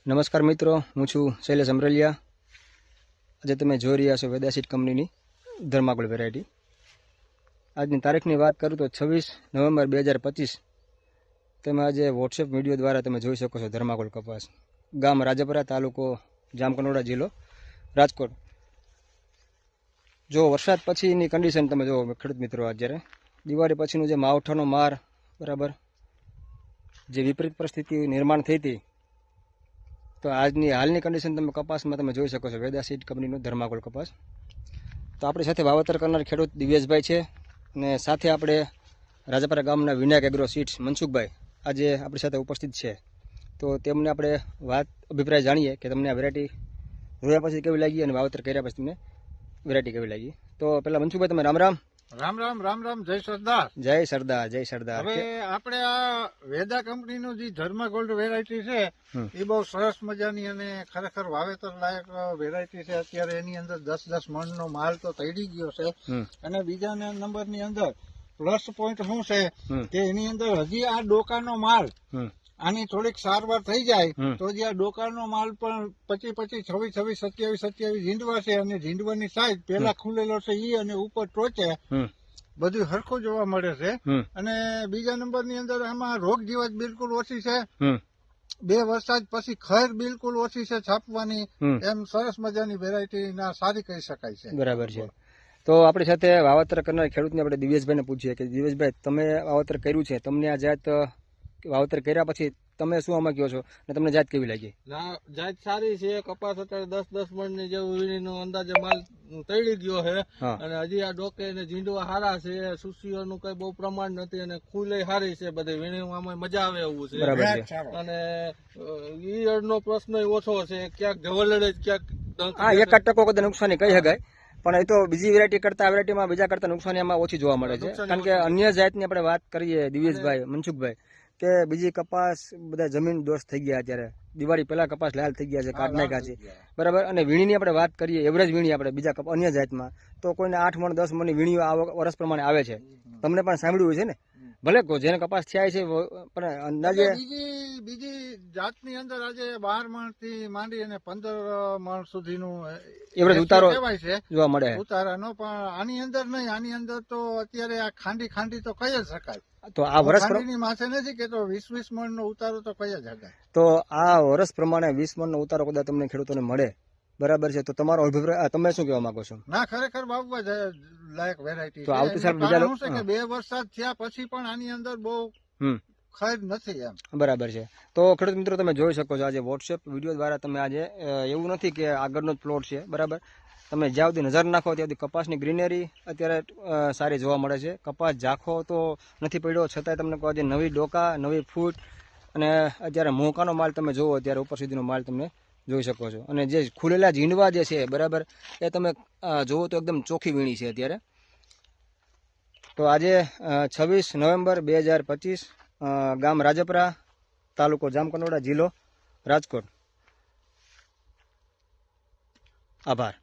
નમસ્કાર મિત્રો, હું છું શૈલેષ અમરેલિયા। આજે તમે જોઈ રહ્યા છો વેદા સીડ કંપનીની ધર્માકોલ વેરાયટી। આજની તારીખની વાત કરું તો 26 નવેમ્બર 2025 તમે આજે વોટ્સએપ વિડીયો દ્વારા તમે જોઈ શકો છો ધર્માકોલ કપાસ, ગામ રાજપરા, તાલુકો જામકંડોળા, જિલ્લો રાજકોટ। જો વરસાદ પછીની કન્ડિશન તમે જુઓ ખેડૂત મિત્રો, અત્યારે દિવાળી પછીનું જે માવઠાનો માર બરાબર જે વિપરીત પરિસ્થિતિ નિર્માણ થઈ હતી, તો આજની હાલની કન્ડિશન તમે કપાસમાં તમે જોઈ શકો છો વેદા સીડ કંપનીનો ધર્માકોલ કપાસ। તો આપણી સાથે વાવેતર કરનાર ખેડૂત દિવ્યેશભાઈ છે, અને સાથે આપણે રાજપરા ગામના વિનાયક એગ્રો સીડ્સ મનસુખભાઈ આજે આપણી સાથે ઉપસ્થિત છે। તો તેમને આપણે અભિપ્રાય જાણીએ કે તમને આ વેરાયટી જોયા પછી કેવી લાગી અને વાવેતર કર્યા પછી તમને વેરાયટી કેવી લાગી। તો પહેલાં મનસુખભાઈ, તમે રામ રામ। રામ રામ રામ રામ, જય સરદાર, જય સરદાર, જય સરદાર। હવે આપણે આ વેદા કંપનીનું જે ધર્માગોલ્ડ વેરાયટી છે એ બહુ સરસ મજાની અને ખરેખર વાવેતર લાયક વેરાયટી છે। અત્યારે એની અંદર 10-10 મણનો માલ તો તૈડી ગયો છે, અને બીજા નંબરની અંદર પ્લસ પોઈન્ટ શું છે કે એની અંદર હજી આ ડોકાનો માલ આની થોડીક સારવાર થઈ જાય તો જે આ ડોકાનો માલ પણ 25, 26, 27 ઝીંડવા છે, અને ઝીંડવાની સાઈઝ પેલા ખુલેલો છે ઈ અને ઉપર ટોચે બધું હરખું જોવા મળે છે। અને બીજા નંબરની અંદર આમાં રોગ જીવાત બિલકુલ ઓછી છે, 2 વરસાદ પછી ખૈર બિલકુલ ઓછી છે છાપવાની, એમ સરસ મજાની વેરાયટી ના સારી કહી શકાય છે। બરાબર છે। તો આપણી સાથે વાવેતર કરનાર ખેડૂતને આપણે દિવ્યેશભાઈને પૂછીએ કે દિવ્યેશભાઈ, તમે વાવેતર કર્યું છે, તમને આ જાત વાવેતર કર્યા પછી તમે શું આમાં કહો છો અને તમને જાત કેવી લાગી? જાત સારી છે, કપાસ અત્યારે 10-10 મણ જેવું વીણીનો અંદાજે માલ તળી ગયો છે, અને હજી આ ડોકે ને ઝીંડવા સારા છે, સુસીઓનું કઈ બહુ પ્રમાણ નથી, અને ખુલે સારી છે, બધી વીણીમાં મજા આવે એવું છે। બરાબર છે। અને ઈયળનો પ્રશ્ન ઓછો છે, ક્યાંક જવલડે ક્યાંક 1% કદાચ નુકસાની કહી શકાય, પણ એ તો બીજી વેરાયટી કરતા આ વેરાયટીમાં બીજા કરતા નુકસાની આમાં ઓછી જોવા મળે છે, કારણ કે અન્ય જાતની આપણે વાત કરીએ દિવ્યેશભાઈ, મનસુખભાઈ, કે બીજી કપાસ બધા જમીન દોષ થઈ ગયા, અત્યારે દિવાળી પહેલા કપાસ લાલ થઈ ગયા છે, કાઢ નાખ્યા છે, બરાબર। અને વીણીની આપણે વાત કરીએ, એવરેજ વીણી આપણે બીજા અન્ય જાતમાં તો કોઈને 8 મણ 10 મણની વીણીઓ આ વર્ષ પ્રમાણે આવે છે, તમને પણ સાંભળ્યું છે ને, ભલે જેને કપાસ થયા છે પણ અંદાજે બીજી જાતની અંદર આજે 12 મણ થી માંડી અને 15 મણ સુધીનું એવરેજ ઉતારો કહેવાય છે જોવા મળે ઉતારાનો, પણ આની અંદર નહીં, આની અંદર તો અત્યારે આ ખાંડી તો કહી જ શકાય। તો આ વર્ષ માથે નથી કે તો 20 મણનો ઉતારો તો કહી જ શકાય। તો આ વર્ષ પ્રમાણે 20 મણનો ઉતારો કદાચ તમને ખેડૂતોને મળે, બરાબર છે, તો તમારો અભિપ્રાય તમે શું કહેવા માંગો છો? ના, ખરેખર વાવવા લાયક વેરાયટી તો આવતી સાલ બીજા શું છે કે 2 વરસાદ થયા પછી પણ આની અંદર બહુ ખર નથી એમ, બરાબર છે। તો ખેડૂત મિત્રો, તમે જોઈ શકો છો આજે વોટ્સએપ વિડીયો દ્વારા તમે આજે એવું નથી કે આગળનો જ પ્લોટ છે, બરાબર, તમે જ્યાં સુધી નજર નાખો ત્યાં સુધી કપાસની ગ્રીનરી અત્યારે સારી જોવા મળે છે, કપાસ ઝાંખો તો નથી પડ્યો, છતાંય તમને કહો આજે નવી ડોકા, નવી ફૂટ, અને અત્યારે મોકાનો માલ તમે જુઓ, અત્યારે ઉપર સુધીનો માલ તમે જોઈ શકો છો, અને જે ખુલેલા ઝીંડવા જે છે, બરાબર, એ તમે જુઓ તો એકદમ ચોખ્ખી વીણી છે અત્યારે। તો આજે 26 નવેમ્બર 2025 ગામ રાજપરા, તાલુકો જામકંડોળા, જિલ્લો રાજકોટ। આભાર।